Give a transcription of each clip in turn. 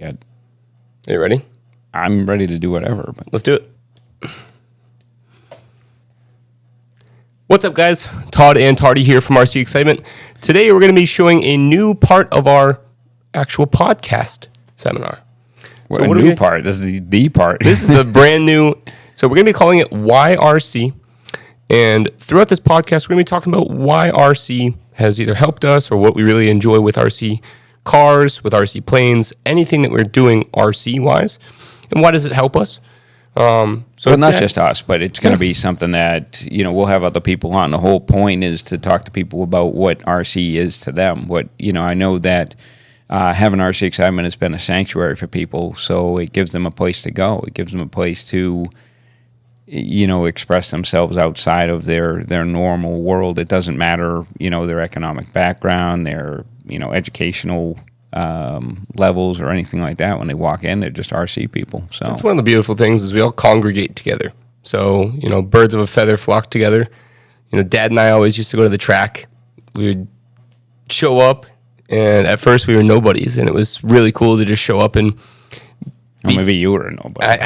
Good. Are you ready? I'm ready to do whatever. But Let's do it. What's up, guys? Todd and Toddie here from RCExcitement. Today, we're going to be showing a new part of our actual podcast seminar. What a new part. This is the part. This is the brand new. So we're going to be calling it WhyRC. And throughout this podcast, we're going to be talking about why RC has either helped us or what we really enjoy with RC cars, with RC planes, anything that we're doing RC-wise. And why does it help us? Well, not just us, but it's going to be something that, we'll have other people on. The whole point is to talk to people about what RC is to them. I know that having RCExcitement has been a sanctuary for people, so it gives them a place to go. It gives them a place to, express themselves outside of their normal world. It doesn't matter, their economic background, their, educational levels or anything like that. When they walk in, they're just RC people. So that's one of the beautiful things is we all congregate together. So, birds of a feather flock together. Dad and I always used to go to the track. We would show up, and at first we were nobodies, and it was really cool to just show up and maybe you were a nobody.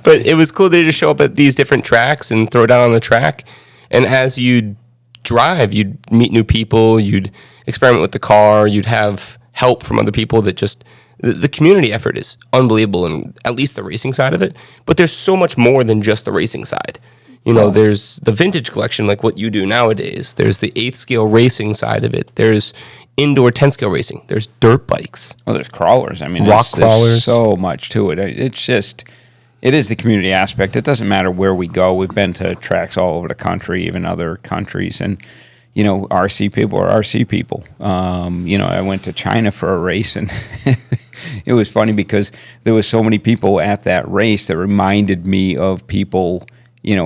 But it was cool to just show up at these different tracks and throw down on the track. And as you'd drive, you'd meet new people, you'd experiment with the car, you'd have help from other people that just, the community effort is unbelievable, and at least the racing side of it. But there's so much more than just the racing side. There's the vintage collection, like what you do nowadays. There's the 8th scale racing side of it. There's indoor 10 scale racing. There's dirt bikes. Well, there's crawlers. I mean, rock crawlers. There's so much to it. It is the community aspect. It doesn't matter where we go. We've been to tracks all over the country, even other countries, and RC people are RC people. I went to China for a race, and it was funny because there was so many people at that race that reminded me of people,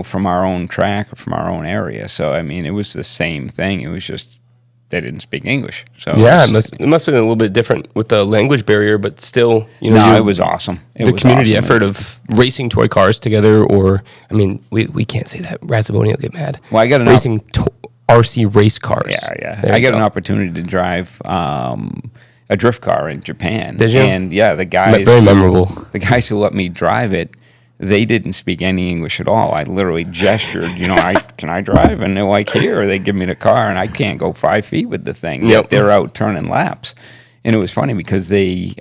from our own track or from our own area. So, I mean, it was the same thing. It was just they didn't speak English. So yeah, it must have been a little bit different with the language barrier, but still, it was awesome. The community effort of racing toy cars together, or, I mean, we can't say that. Razzaboni will get mad. Well, I got an racing RC race cars. Yeah. I got an opportunity to drive a drift car in Japan. Did you? And yeah, the guys very memorable. The guys who let me drive it, they didn't speak any English at all. I literally gestured, can I drive? And they're like, here. They give me the car, and I can't go 5 feet with the thing. Yep. They're out turning laps. And it was funny because they're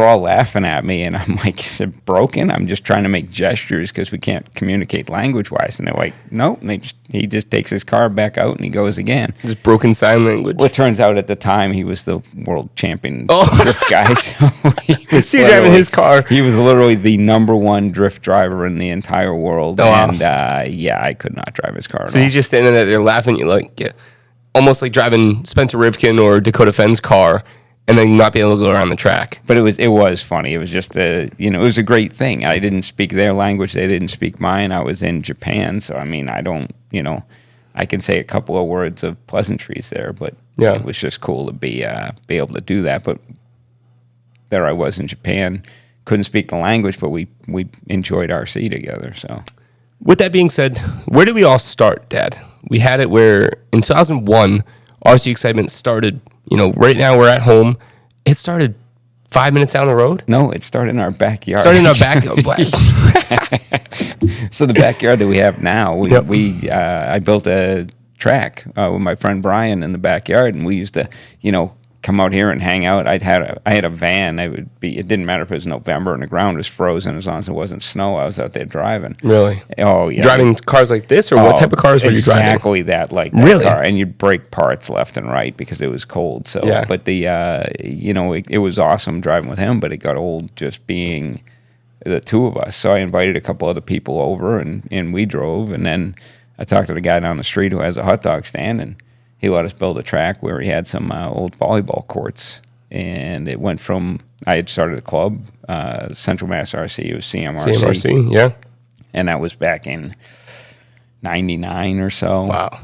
all laughing at me, and I'm like, is it broken? I'm just trying to make gestures because we can't communicate language-wise. And they're like, no. And he just takes his car back out, and he goes again. Just broken sign language. Well, it turns out at the time he was the world champion drift guy. So he was driving his car. He was literally the #1 drift driver in the entire world. And I could not drive his car at all. So he's just standing there laughing at you like, almost like driving Spencer Rivkin or Dakota Fenn's car, and then not being able to go around the track. But it was funny. It was just it was a great thing. I didn't speak their language. They didn't speak mine. I was in Japan, so I mean, I don't, I can say a couple of words of pleasantries there, but it was just cool to be able to do that. But there I was in Japan, couldn't speak the language, but we enjoyed RC together. So, with that being said, where did we all start, Dad? We had it where in 2001, RCExcitement started. Right now we're at home. It started 5 minutes down the road. No, it started in our backyard. Started in our backyard. So the backyard that we have now, I built a track with my friend Brian in the backyard, and we used to, come out here and hang out. I had a van. It didn't matter if it was November and the ground was frozen, as long as it wasn't snow. I was out there driving. Really? Oh yeah. Driving cars like this, or what type of cars were you driving? Exactly that really? Car, and you'd break parts left and right because it was cold. So, but it was awesome driving with him, but it got old just being the two of us. So I invited a couple other people over, and we drove, and then I talked to the guy down the street who has a hot dog stand, and he let us build a track where he had some old volleyball courts. And it went from, I had started a club, Central Mass RC, it was CMRC. CMRC, yeah. And that was back in 99 or so. Wow.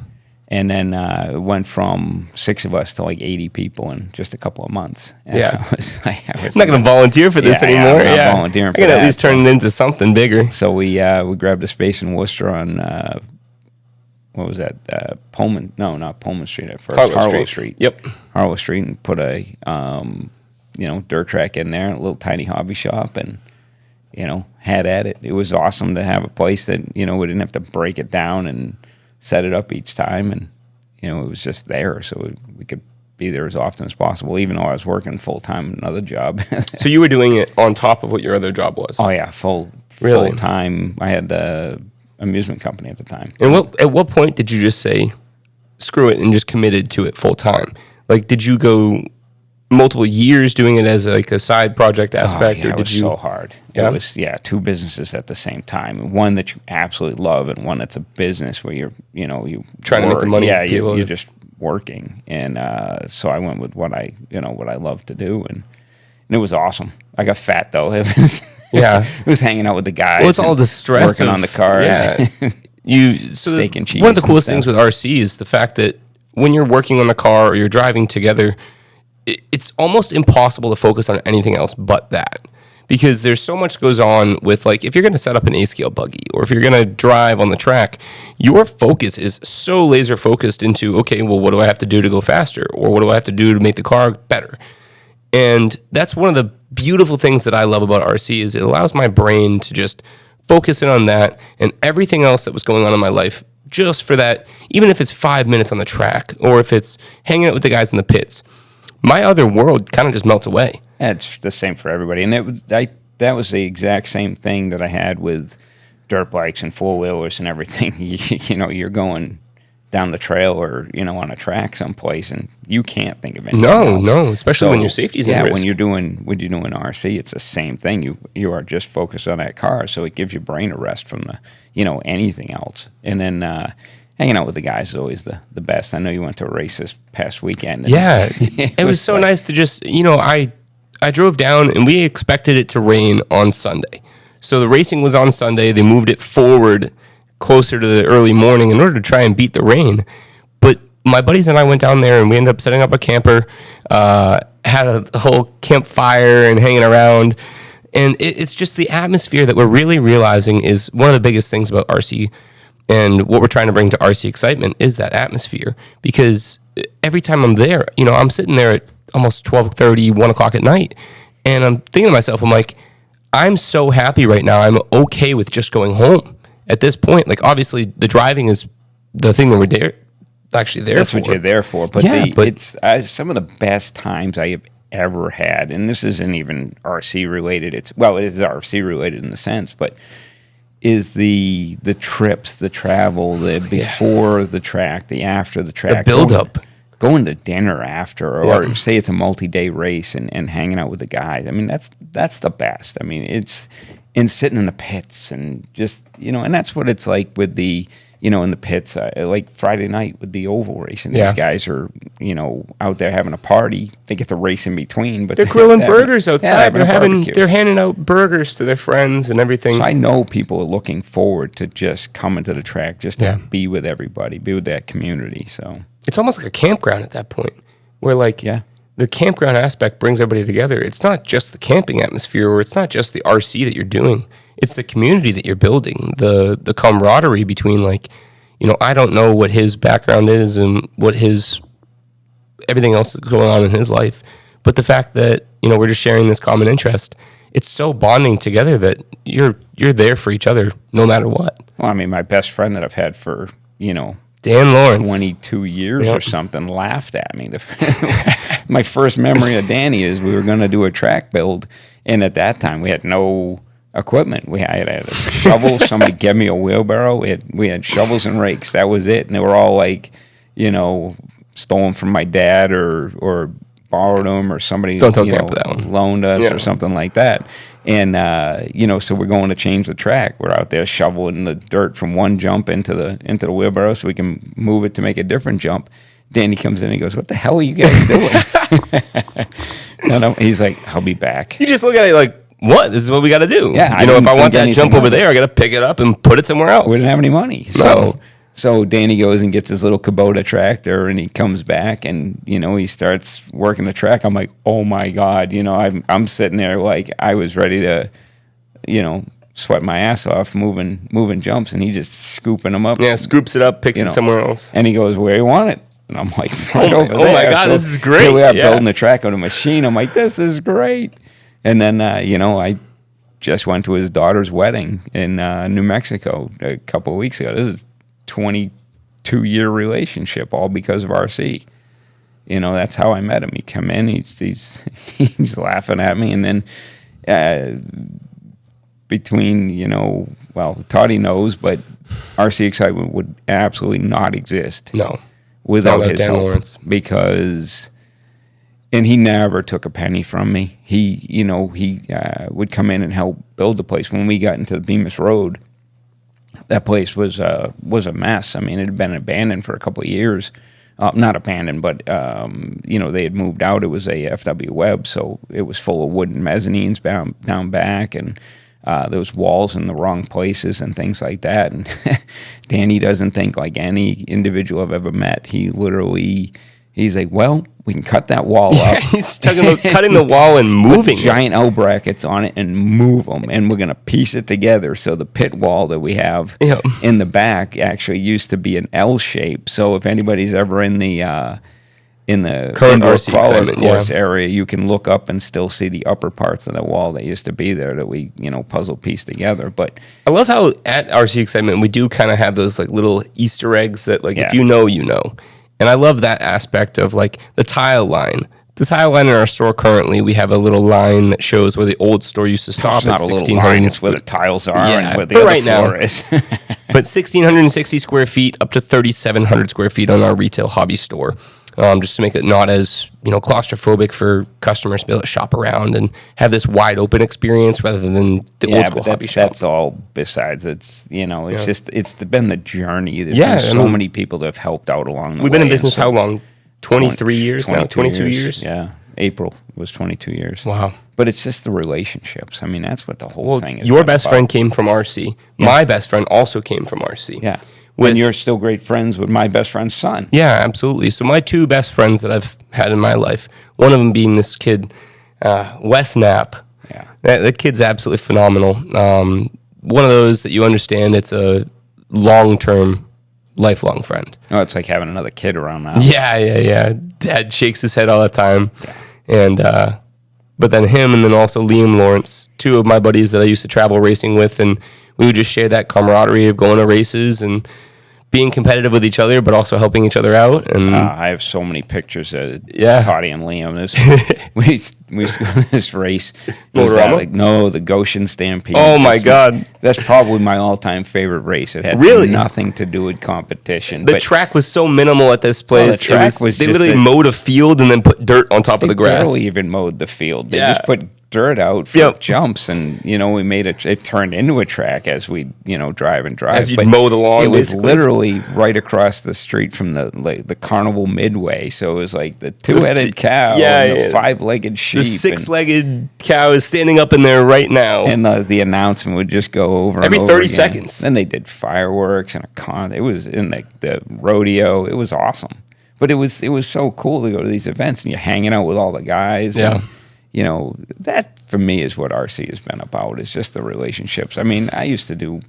And then it went from 6 of us to like 80 people in just a couple of months. And Yeah. I'm not going to volunteer for this anymore. I'm not volunteering for that. I can at least turn it into something bigger. So we grabbed a space in Worcester on what was that? Pullman? No, not Pullman Street at first. Harlow Street. Yep. Harlow Street, and put a dirt track in there, a little tiny hobby shop, and had at it. It was awesome to have a place that we didn't have to break it down and set it up each time, and it was just there, so we could be there as often as possible, even though I was working full time in another job. So you were doing it on top of what your other job was? Oh yeah, full time. I had the amusement company at the time. And at what point did you just say, screw it, and just committed to it full time? Like, did you go multiple years doing it as like a side project aspect, or did it was so hard? Yeah? It was two businesses at the same time. One that you absolutely love, and one that's a business where you're you trying to make the money. Yeah, you're just working, and so I went with what I love to do, and it was awesome. I got fat though. It was hanging out with the guys. Well, it's all the stress working on the cars. Yeah, steak and cheese. One of the coolest things with RC is the fact that when you're working on the car or you're driving together, it's almost impossible to focus on anything else but that. Because there's so much goes on with, like, if you're going to set up an A-scale buggy or if you're going to drive on the track, your focus is so laser focused into, okay, well, what do I have to do to go faster? Or what do I have to do to make the car better? And that's one of the beautiful things that I love about RC is it allows my brain to just focus in on that and everything else that was going on in my life just for that, even if it's 5 minutes on the track or if it's hanging out with the guys in the pits. My other world kind of just melts away. It's the same for everybody. And that was the exact same thing that I had with dirt bikes and four-wheelers and everything. You're going down the trail or, on a track someplace, and you can't think of anything else. No, especially when your safety's in risk. When you're doing RC, it's the same thing. You are just focused on that car, so it gives your brain a rest from anything else. And then hanging out with the guys is always the best. I know you went to a race this past weekend. Yeah, it was so nice to just, I drove down and we expected it to rain on Sunday. So the racing was on Sunday. They moved it forward closer to the early morning in order to try and beat the rain. But my buddies and I went down there and we ended up setting up a camper, had a whole campfire and hanging around. And it's just the atmosphere that we're really realizing is one of the biggest things about RC. And what we're trying to bring to RCExcitement is that atmosphere. Because every time I'm there, I'm sitting there at almost 12:30, 1 o'clock at night. And I'm thinking to myself, I'm like, I'm so happy right now. I'm okay with just going home at this point. Like, obviously, the driving is the thing that we're there for. That's what you're there for. But, it's some of the best times I have ever had. And this isn't even RC related. It is RC related in the sense, but is the trips, the travel, the before the track, the after the track. The build-up. Going to dinner after, or say it's a multi-day race and hanging out with the guys. I mean, that's the best. I mean, it's in sitting in the pits and just, and that's what it's like with the, in the pits, like Friday night with the oval racing. These guys are, out there having a party. They get to race in between, but they're grilling burgers outside. They're handing out burgers to their friends and everything. So I know people are looking forward to just coming to the track, just to be with everybody, be with that community. So it's almost like a campground at that point, where the campground aspect brings everybody together. It's not just the camping atmosphere, or it's not just the RC that you're doing. It's the community that you're building, the camaraderie between, I don't know what his background is and what everything else that's going on in his life, but the fact that, we're just sharing this common interest, it's so bonding together that you're there for each other no matter what. Well, I mean, my best friend that I've had for, Dan Lawrence, 22 years or something, laughed at me. My first memory of Danny is we were going to do a track build, and at that time we had no equipment. I had a shovel. Somebody gave me a wheelbarrow. We had shovels and rakes. That was it, and they were all stolen from my dad or borrowed them, or somebody loaned us or something like that. And so we're going to change the track. We're out there shoveling the dirt from one jump into the wheelbarrow so we can move it to make a different jump. Danny comes in and he goes, "What the hell are you guys doing?" And he's like, "I'll be back." You just look at it like, what? This is what we got to do. Yeah, if I want that jump over there, I got to pick it up and put it somewhere else. We didn't have any money. So Danny goes and gets his little Kubota tractor, and he comes back, and he starts working the track. I'm like, oh my God, I'm sitting there like I was ready to, sweat my ass off moving jumps, and he just scooping them up. Yeah, scoops it up, picks it somewhere else. And he goes, "Where you want it?" And I'm like, right over there. Oh my God, this is great. Here we are Yeah. building the track on a machine. I'm like, this is great. And then, I just went to his daughter's wedding in New Mexico a couple of weeks ago. This is 22-year relationship, all because of RC. That's how I met him. He come in, he's laughing at me, and then between, Toddie knows, but RCExcitement would absolutely not exist. No. Without his Dan help. Lawrence. And he never took a penny from me. He would come in and help build the place. When we got into the Bemis Road, that place was a mess. I mean, it had been abandoned for a couple of years. Not abandoned, but they had moved out. It was a FW Web, so it was full of wooden mezzanines down back, and there was walls in the wrong places and things like that. And Danny doesn't think like any individual I've ever met. He's like, well, we can cut that wall up. He's talking about cutting the wall and moving giant L brackets on it and move them, and we're gonna piece it together. So the pit wall that we have in the back actually used to be an L shape. So if anybody's ever in the current RC course area, you can look up and still see the upper parts of the wall that used to be there that we puzzle piece together. But I love how at RCExcitement we do kind of have those like little Easter eggs that if you know, you know. And I love that aspect of like the tile line. The tile line in our store currently, we have a little line that shows where the old store used to stop. It's not a little line, it's where the tiles are and where the other floor is. But 1,660 square feet up to 3,700 square feet on our retail hobby store. Just to make it not as claustrophobic for customers to be able to shop around and have this wide open experience rather than the old school hobby shop. That's all besides. It's it's been the journey. There's been so many people that have helped out along the way. We've been in business how long? 23 years now? 22 years? Yeah. April was 22 years. Wow. But it's just the relationships. I mean, that's what the whole thing is. Your best friend came from RC. Yeah. My best friend also came from RC. Yeah. And you're still great friends with my best friend's son. Yeah, absolutely. So my two best friends that I've had in my life, one of them being this kid, Wes Knapp. Yeah. That kid's absolutely phenomenal. One of those that you understand, it's a long-term, lifelong friend. Oh, it's like having another kid around now. Yeah. Dad shakes his head all the time. Yeah. And but then him and then also Liam Lawrence, two of my buddies that I used to travel racing with, and we would just share that camaraderie of going to races and being competitive with each other, but also helping each other out. And I have so many pictures of Toddie and Liam. We used to go to this race. The Goshen Stampede. Oh my God. That's probably my all-time favorite race. It had nothing to do with competition. The track was so minimal at this place. The track was they literally mowed a field and then put dirt on top of the grass. They barely even mowed the field. They just put dirt out for jumps, and we made it turned into a track as we drive as you'd mow the lawn. It was literally right across the street from the carnival midway, so it was like the two-headed cow and the five-legged sheep. The six-legged cow is standing up in there right now, and the announcement would just go over every and over 30 again. seconds. Then they did fireworks and it was in the rodeo. It was awesome, but it was so cool to go to these events and you're hanging out with all the guys. Yeah. And, that for me is what RC has been about. It's just the relationships. I mean, I used to do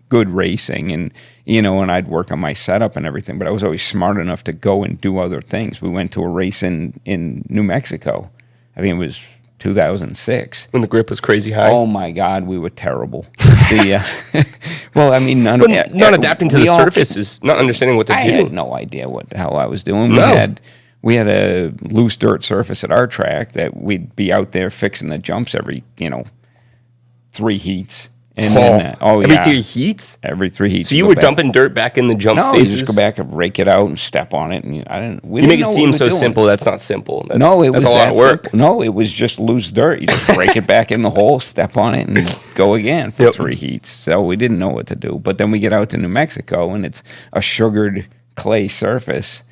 good racing and I'd work on my setup and everything, but I was always smart enough to go and do other things. We went to a race in New Mexico. I think it was 2006. When the grip was crazy high. Oh my God, we were terrible. Well, I mean, not adapting to the surface is not understanding what they're doing. I had no idea what the hell I was doing. No. We had a loose dirt surface at our track that we'd be out there fixing the jumps every, 3 heats. And every 3 heats? Every 3 heats. So you were dumping dirt back in the jump phases? No, you just go back and rake it out and step on it. And you make it seem so simple. That's not simple. That's a lot of work. Simple. No, it was just loose dirt. You just rake it back in the hole, step on it, and go again for 3 heats. So we didn't know what to do. But then we get out to New Mexico, and it's a sugared clay surface.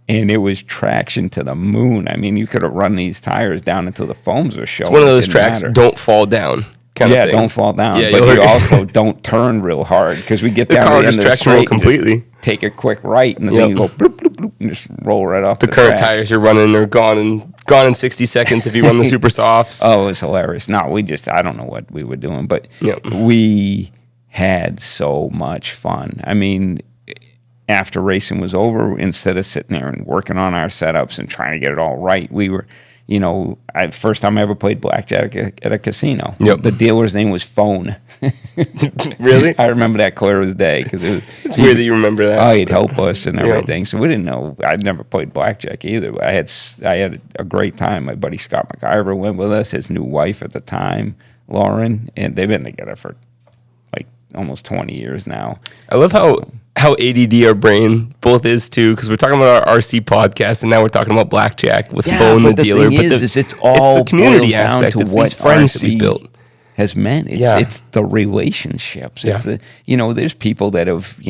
And it was traction to the moon. I mean, you could have run these tires down until the foams were showing. It's one of those tracks, don't fall down kind of thing. Don't fall down. Yeah, but you also don't turn real hard because we get down to the end of the straight completely. And just take a quick right, and the thing you go bloop, bloop, bloop, and just roll right off the current tires you're running are gone in 60 seconds if you run the super softs. Oh, it was hilarious. No, I don't know what we were doing, but we had so much fun. I mean, after racing was over, instead of sitting there and working on our setups and trying to get it all right, we were, first time I ever played blackjack at a casino. Yep. The dealer's name was Phone. Really? I remember that clear as day because It's weird that you remember that. Oh, he'd help us and everything. Yeah. So we didn't know. I'd never played blackjack either. But I had a great time. My buddy Scott McIver went with us. His new wife at the time, Lauren, and they've been together for like almost 20 years now. I love how ADD our brain both is too, because we're talking about our RC podcast, and now we're talking about blackjack with Phone the dealer. But it's all the community boils down aspect. to It's what these friends that we RC built. has meant. It's the relationships. It's there's people that have,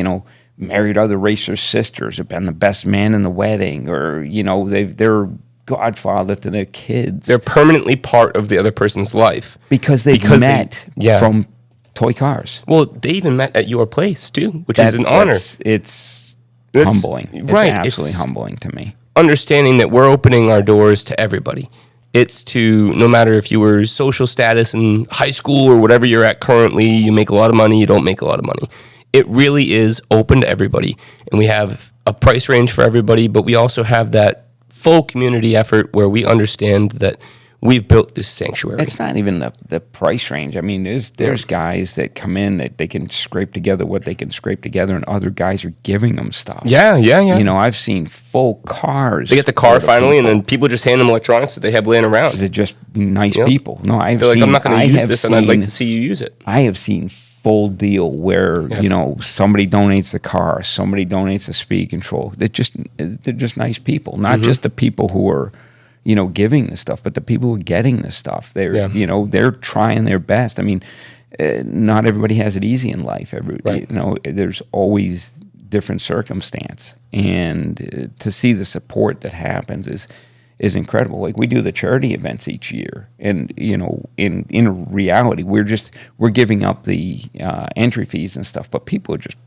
married other racers' sisters, have been the best man in the wedding, or, they're godfather to their kids. They're permanently part of the other person's life. Because they've met from toy cars. Well, they even met at your place too, which is an honor. It's humbling. Right. It's absolutely humbling to me. Understanding that we're opening our doors to everybody. It's to, no matter if you were social status in high school or whatever you're at currently, you make a lot of money, you don't make a lot of money. It really is open to everybody. And we have a price range for everybody, but we also have that full community effort where we understand that we've built this sanctuary. It's not even the price range. I mean, there's guys that come in that they can scrape together what they can scrape together, and other guys are giving them stuff. Yeah. I've seen full cars. They get the car finally, and then people just hand them electronics that they have laying around. They're just nice people. No, They're like, I'm not going to use this, and I'd like to see you use it. I have seen full deal where somebody donates the car, somebody donates the speed control. They're just nice people, not just the people who are giving the stuff, but the people who are getting the stuff. They're they're trying their best. I mean, not everybody has it easy in life. There's always different circumstance, and to see the support that happens is incredible. Like, we do the charity events each year, and in reality, we're giving up the entry fees and stuff, but people are just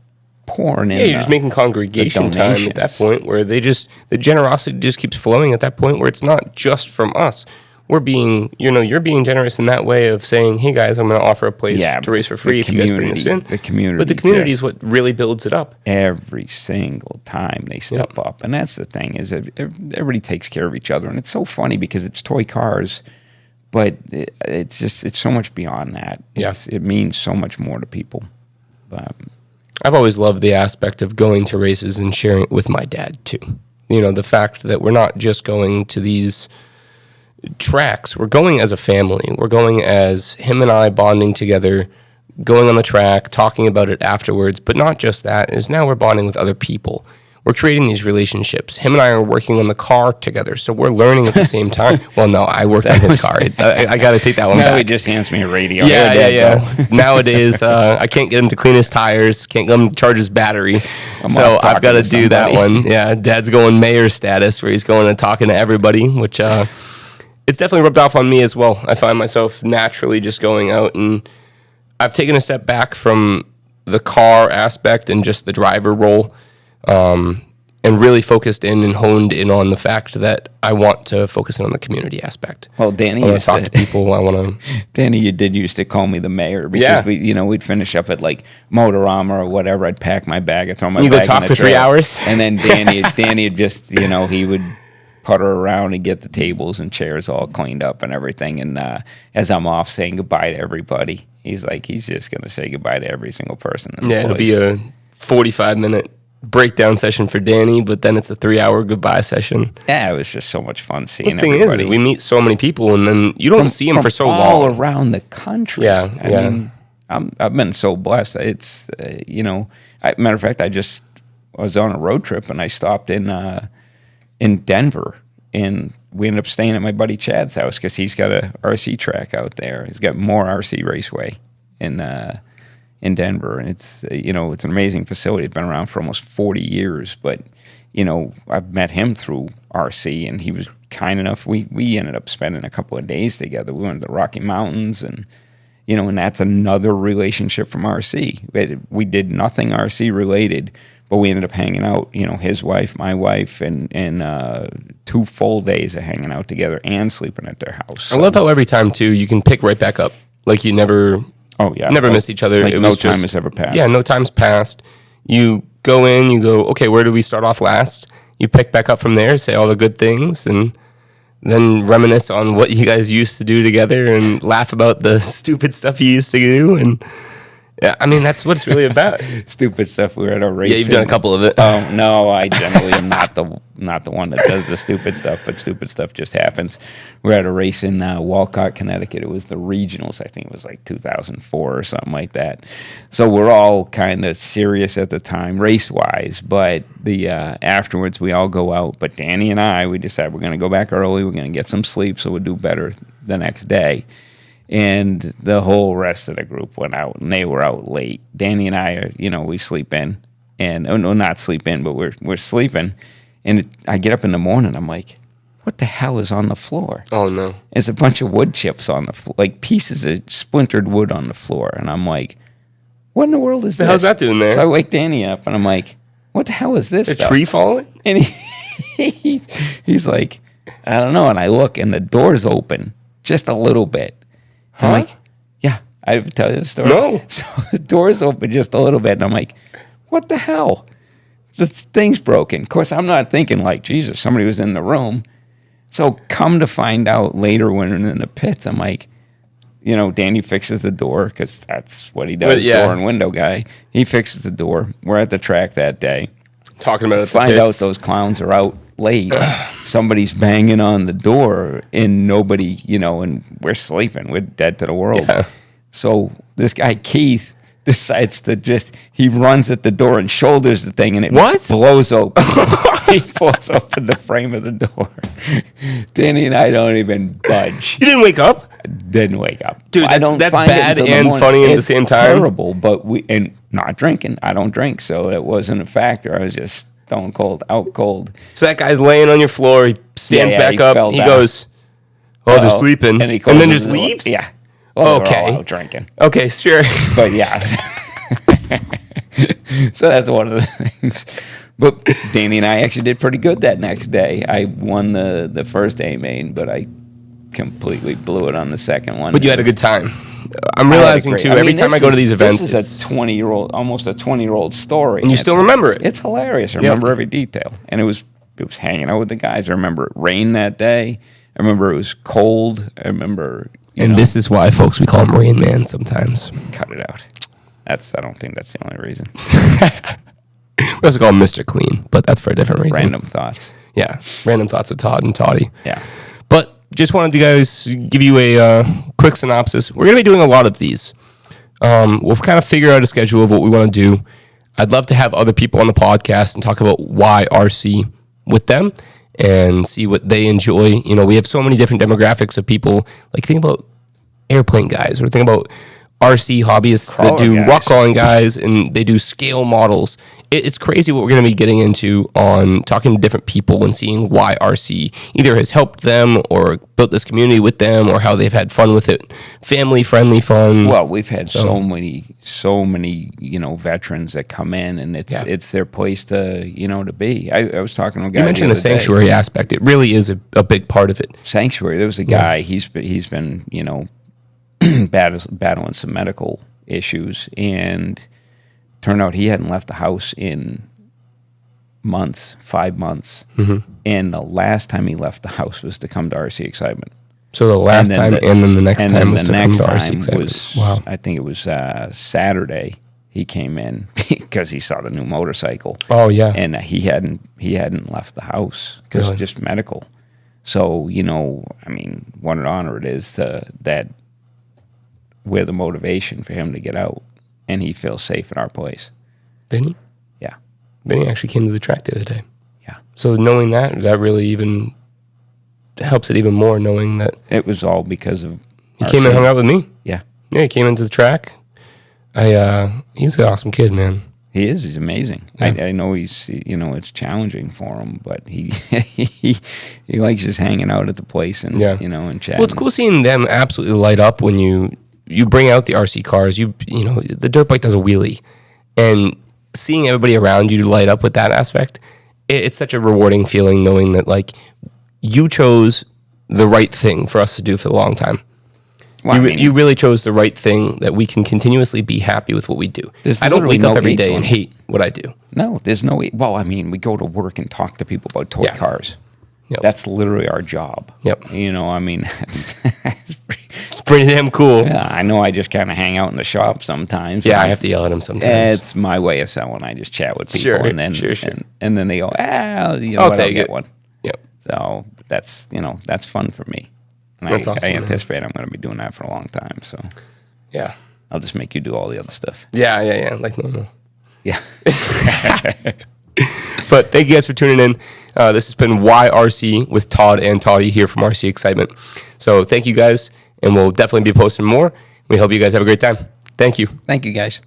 pouring in. Yeah, you're just making congregation time at that point, where the generosity just keeps flowing at that point, where it's not just from us. We're being, you're being generous in that way of saying, hey guys, I'm going to offer a place to race for free if you guys bring this in. The community. But the community is what really builds it up. Every single time they step up. And that's the thing, is that everybody takes care of each other. And it's so funny because it's toy cars, but it's so much beyond that. It means so much more to people. But I've always loved the aspect of going to races and sharing it with my dad too. The fact that we're not just going to these tracks, we're going as a family. We're going as him and I bonding together, going on the track, talking about it afterwards. But not just that, is now we're bonding with other people. We're creating these relationships. Him and I are working on the car together, so we're learning at the same time. No, I worked on his car. I got to take that one back. Now he just hands me a radio. Yeah. Nowadays, I can't get him to clean his tires, can't get him to charge his battery. So I've got to do that one. Yeah, Dad's going mayor status, where he's going and talking to everybody, which it's definitely rubbed off on me as well. I find myself naturally just going out, and I've taken a step back from the car aspect and just the driver role. And really focused in and honed in on the fact that I want to focus in on the community aspect. Well, Danny I want to talk to people. I want to. Danny, you did used to call me the mayor because we'd finish up at like Motorama or whatever. I'd pack my bag, I'd throw my bag. You go talk for 3 hours, and then Danny would just he would putter around and get the tables and chairs all cleaned up and everything. And as I'm off saying goodbye to everybody, he's just going to say goodbye to every single person. It'll be a 45-minute breakdown session for Danny, but then it's a 3-hour goodbye session. Yeah, it was just so much fun seeing everybody. The thing is, we meet so many people, and then you don't see them for so long. All around the country. Yeah, I mean, I've been so blessed. It's, matter of fact, I was on a road trip, and I stopped in Denver, and we ended up staying at my buddy Chad's house because he's got a RC track out there. He's got more RC Raceway in Denver, and it's it's an amazing facility. It's been around for almost 40 years, but I've met him through RC, and he was kind enough. We ended up spending a couple of days together. We went to the Rocky Mountains, and and that's another relationship from RC. We did nothing RC related, but we ended up hanging out. His wife, my wife, and 2 full days of hanging out together and sleeping at their house. I love how every time too you can pick right back up, like you never. Oh yeah, never missed each other. Like no time has ever passed. Yeah, no time's passed. You go in, you go, okay, where do we start off last? You pick back up from there, say all the good things, and then reminisce on what you guys used to do together and laugh about the stupid stuff you used to do. And yeah, I mean, that's what it's really about. Stupid stuff. We were at a race. Yeah, you've done a couple of it. Oh no, I generally am not the one that does the stupid stuff, but stupid stuff just happens. We're at a race in Walcott, Connecticut. It was the regionals. I think it was like 2004 or something like that. So we're all kind of serious at the time, race wise. But the afterwards, we all go out. But Danny and I, we decide we're going to go back early. We're going to get some sleep, so we'll do better the next day. And the whole rest of the group went out, and they were out late. Danny and I are, we sleep in, and not sleep in, but we're sleeping. And I get up in the morning, I'm like, what the hell is on the floor? Oh no! There's a bunch of wood chips on the floor, like pieces of splintered wood on the floor, and I'm like, what in the world is this? How's that doing there? So I wake Danny up, and I'm like, what the hell is this? A tree falling? And he's like, I don't know. And I look, and the door's open just a little bit. Huh? I'm like, yeah, I didn't tell you the story. No. So the door's open just a little bit, and I'm like, what the hell? The thing's broken. Of course, I'm not thinking like, Jesus, somebody was in the room. So come to find out later when we're in the pits, I'm like, Danny fixes the door because that's what he does, door and window guy. He fixes the door. We're at the track that day. Talking about it. Find out those clowns are out late. Somebody's banging on the door, and nobody, and we're sleeping. We're dead to the world. Yeah. So this guy, Keith, decides to he runs at the door and shoulders the thing, and it blows open. He falls open the frame of the door. Danny and I don't even budge. You didn't wake up? Didn't wake up. Dude, that's bad and funny at the same time. Terrible, but not drinking. I don't drink, so it wasn't a factor. I was just stone cold, out cold. So that guy's laying on your floor. He stands back up. He goes, they're sleeping. And then just leaves? Yeah. Well, okay. They were all out drinking. Okay, sure. But yeah. So that's one of the things. But Danny and I actually did pretty good that next day. I won the first A main, but I completely blew it on the second one. But you had a good time. I'm realizing too, every time I go to these events, this is a 20-year-old, almost a 20-year-old story. And you still remember it. It's hilarious. I remember every detail. And it was hanging out with the guys. I remember it rained that day. I remember it was cold. I remember. This is why, folks, we call him Rain Man sometimes. Cut it out. I don't think that's the only reason. We also call him Mr. Clean, but that's for a different reason. Random thoughts. Yeah, random thoughts with Todd and Toddie. Yeah. But just wanted to guys give you a quick synopsis. We're going to be doing a lot of these. We'll kind of figure out a schedule of what we want to do. I'd love to have other people on the podcast and talk about WhyRC with them and see what they enjoy. We have so many different demographics of people. Like, think about airplane guys, or think about RC hobbyists that do rock crawling guys, and they do scale models. It's crazy what we're going to be getting into on talking to different people and seeing why RC either has helped them or built this community with them, or how they've had fun with it, family-friendly fun. Well, we've had so many, veterans that come in, and it's their place to, to be. I was talking to a guy. You mentioned the sanctuary aspect. It really is a big part of it. Sanctuary. There was a guy. He's been battling some medical issues, and turned out he hadn't left the house in 5 months. Mm-hmm. And the last time he left the house was to come to RCExcitement. So the last time, and then the next time was to come to RCExcitement. Wow. I think it was Saturday he came in because he saw the new motorcycle. Oh yeah. And he hadn't left the house because just medical. So, what an honor it is that we're the motivation for him to get out, and he feels safe in our place. Vinny? Yeah. Vinny actually came to the track the other day. Yeah. So knowing that really even helps it even more, knowing that. It was all because of he came and hung out with me. Yeah. Yeah, he came into the track. He's an awesome kid, man. He is. He's amazing. Yeah. I know he's, it's challenging for him, but he likes just hanging out at the place and, and chatting. Well, it's cool seeing them absolutely light up when you bring out the RC cars. The dirt bike does a wheelie, and seeing everybody around you light up with that aspect, it's such a rewarding feeling knowing that, like, you chose the right thing for us to do for a long time. Well, I mean, you really chose the right thing, that we can continuously be happy with what we do. There's I don't literally wake up no every age day and limit. hate what I do. No, there's no. Well, I mean, we go to work and talk to people about toy Yeah. cars. Yep. That's literally our job. Yep. You know, I mean, it's pretty, It's pretty damn cool. yeah, I know I just kind of hang out in the shop sometimes. Yeah, I have to yell at him sometimes. It's my way of selling. I just chat with people, Sure, and then sure. And then they go, you know, I'll what, take get it. one. Yep. So that's that's fun for me. And That's I awesome, man. anticipate I'm going to be doing that for a long time. So Yeah. I'll just make you do all the other stuff. Yeah. Like normal. Yeah. But thank you guys for tuning in. This has been WhyRC with Todd and Toddie here from RCExcitement. So thank you guys, and we'll definitely be posting more. We hope you guys have a great time. Thank you. Thank you, guys.